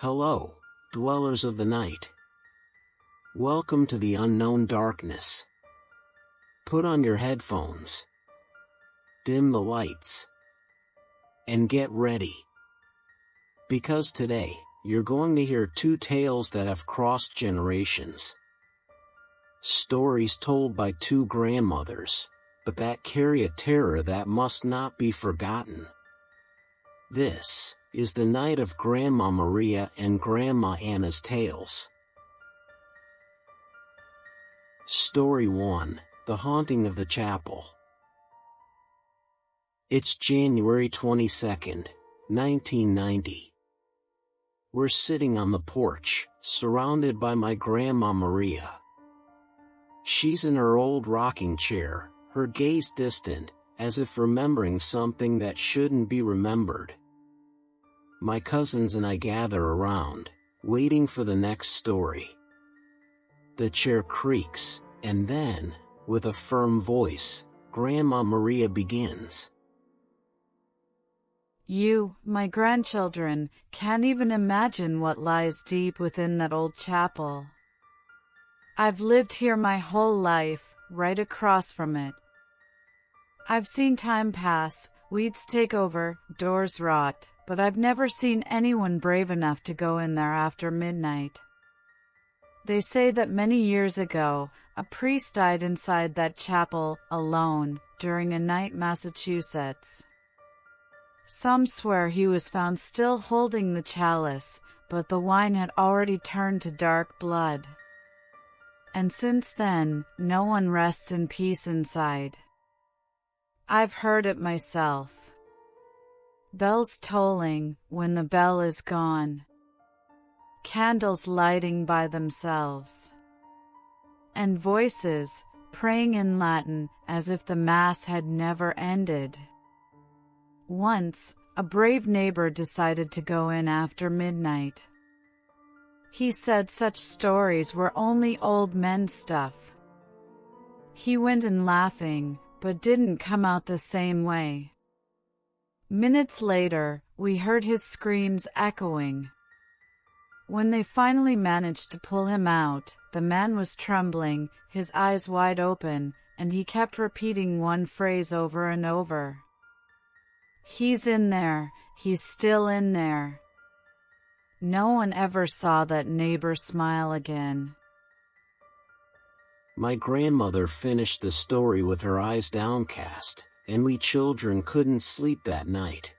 Hello, dwellers of the night. Welcome to the unknown darkness. Put on your headphones, dim the lights, and get ready. Because today, you're going to hear two tales that have crossed generations. Stories told by two grandmothers, but that carry a terror that must not be forgotten. This is the night of Grandma Maria and Grandma Anna's tales. Story 1, The Haunting of the Chapel. It's January 22nd, 1990. We're sitting on the porch, surrounded by my Grandma Maria. She's in her old rocking chair, her gaze distant, as if remembering something that shouldn't be remembered. My cousins and I gather around, waiting for the next story. The chair creaks, and then, with a firm voice, Grandma Maria begins. You, my grandchildren, can't even imagine what lies deep within that old chapel. I've lived here my whole life, right across from it. I've seen time pass, weeds take over, doors rot, but I've never seen anyone brave enough to go in there after midnight. They say that many years ago, a priest died inside that chapel, alone, during a night in Massachusetts. Some swear he was found still holding the chalice, but the wine had already turned to dark blood. And since then, no one rests in peace inside. I've heard it myself. Bells tolling when the bell is gone. Candles lighting by themselves. And voices praying in Latin as if the Mass had never ended. Once, a brave neighbor decided to go in after midnight. He said such stories were only old men stuff. He went in laughing, but didn't come out the same way. Minutes later, we heard his screams echoing. When they finally managed to pull him out, the man was trembling, his eyes wide open, and he kept repeating one phrase over and over. He's in there, he's still in there. No one ever saw that neighbor smile again. My grandmother finished the story with her eyes downcast, and we children couldn't sleep that night.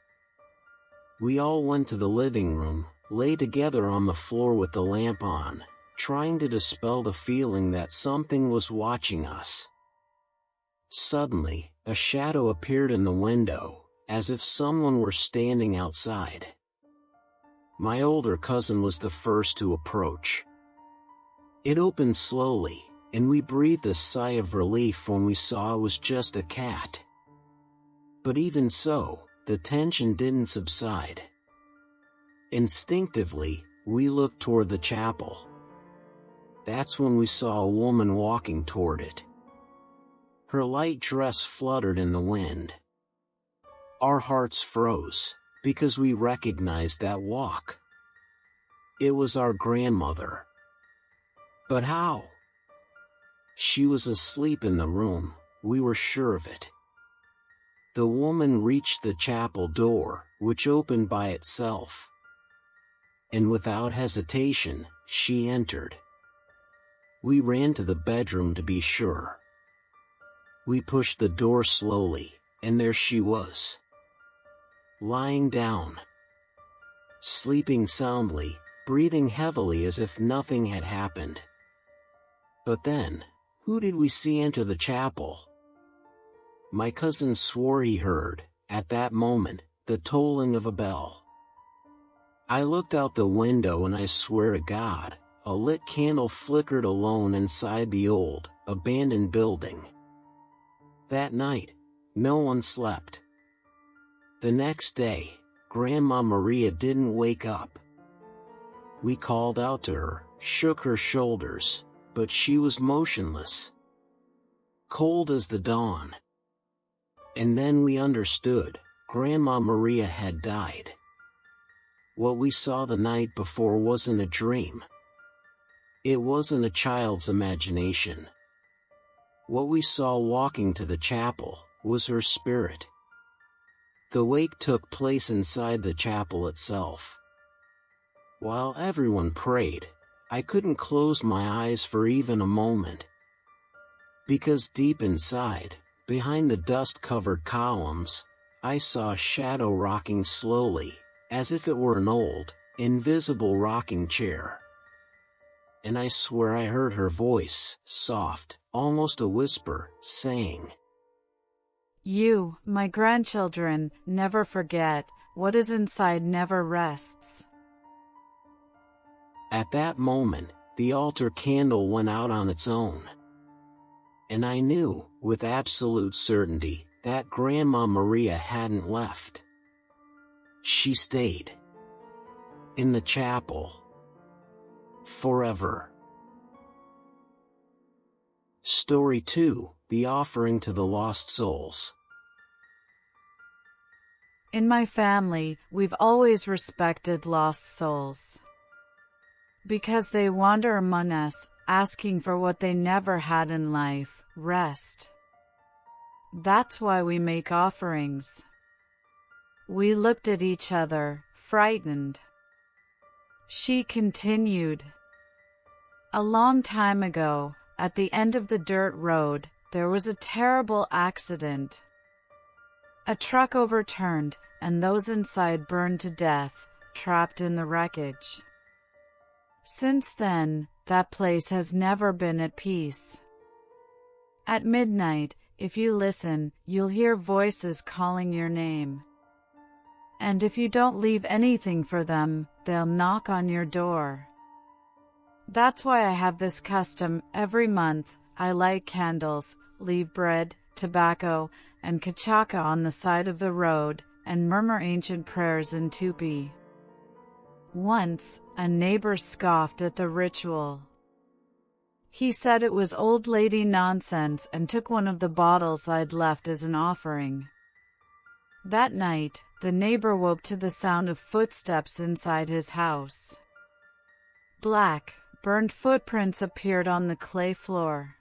We all went to the living room, lay together on the floor with the lamp on, trying to dispel the feeling that something was watching us. Suddenly, a shadow appeared in the window, as if someone were standing outside. My older cousin was the first to approach. It opened slowly, and we breathed a sigh of relief when we saw it was just a cat. But even so, the tension didn't subside. Instinctively, we looked toward the chapel. That's when we saw a woman walking toward it. Her light dress fluttered in the wind. Our hearts froze, because we recognized that walk. It was our grandmother. But how? She was asleep in the room, we were sure of it. The woman reached the chapel door, which opened by itself. And without hesitation, she entered. We ran to the bedroom to be sure. We pushed the door slowly, and there she was. Lying down. Sleeping soundly, breathing heavily as if nothing had happened. But then, who did we see enter the chapel? My cousin swore he heard, at that moment, the tolling of a bell. I looked out the window and I swear to God, a lit candle flickered alone inside the old, abandoned building. That night, no one slept. The next day, Grandma Maria didn't wake up. We called out to her, shook her shoulders, but she was motionless. Cold as the dawn. And then we understood, Grandma Maria had died. what we saw the night before wasn't a dream. It wasn't a child's imagination. What we saw walking to the chapel was her spirit. The wake took place inside the chapel itself. While everyone prayed, I couldn't close my eyes for even a moment. Because deep inside, behind the dust-covered columns, I saw a shadow rocking slowly, as if it were an old, invisible rocking chair. And I swear I heard her voice, soft, almost a whisper, saying, "You, my grandchildren, never forget, what is inside never rests." At that moment, the altar candle went out on its own. And I knew, with absolute certainty, that Grandma Maria hadn't left. She stayed. In the chapel. Forever. Story 2, The Offering to the Lost Souls. In my family, we've always respected lost souls. Because they wander among us, asking for what they never had in life, rest. That's why we make offerings. We looked at each other, frightened. She continued. A long time ago, at the end of the dirt road, there was a terrible accident. A truck overturned, and those inside burned to death, trapped in the wreckage. Since then, that place has never been at peace. At midnight, if you listen, you'll hear voices calling your name. And if you don't leave anything for them, they'll knock on your door. That's why I have this custom. Every month, I light candles, leave bread, tobacco, and kachaka on the side of the road, and murmur ancient prayers in Tupi. Once, a neighbor scoffed at the ritual. He said it was old lady nonsense and took one of the bottles I'd left as an offering. That night, the neighbor woke to the sound of footsteps inside his house. Black, burned footprints appeared on the clay floor.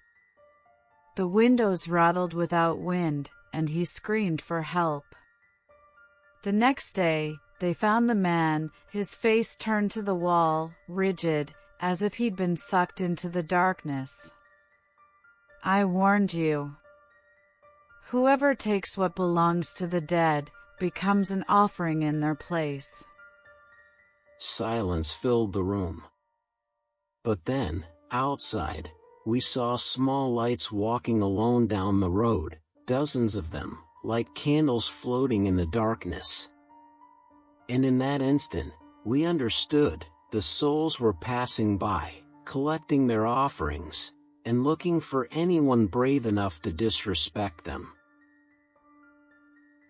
The windows rattled without wind, and he screamed for help. The next day, they found the man, his face turned to the wall, rigid, as if he'd been sucked into the darkness. I warned you. Whoever takes what belongs to the dead becomes an offering in their place. Silence filled the room. But then, outside, we saw small lights walking alone down the road, dozens of them, like candles floating in the darkness. And in that instant, we understood, the souls were passing by, collecting their offerings, and looking for anyone brave enough to disrespect them.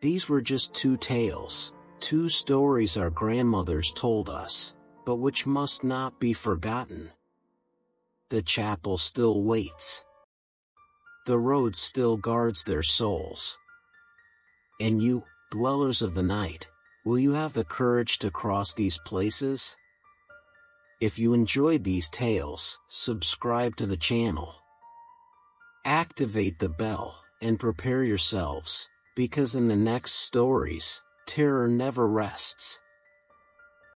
These were just two tales, two stories our grandmothers told us, but which must not be forgotten. The chapel still waits. The road still guards their souls. And you, dwellers of the night, will you have the courage to cross these places? If you enjoyed these tales, subscribe to the channel. Activate the bell, and prepare yourselves, because in the next stories, terror never rests.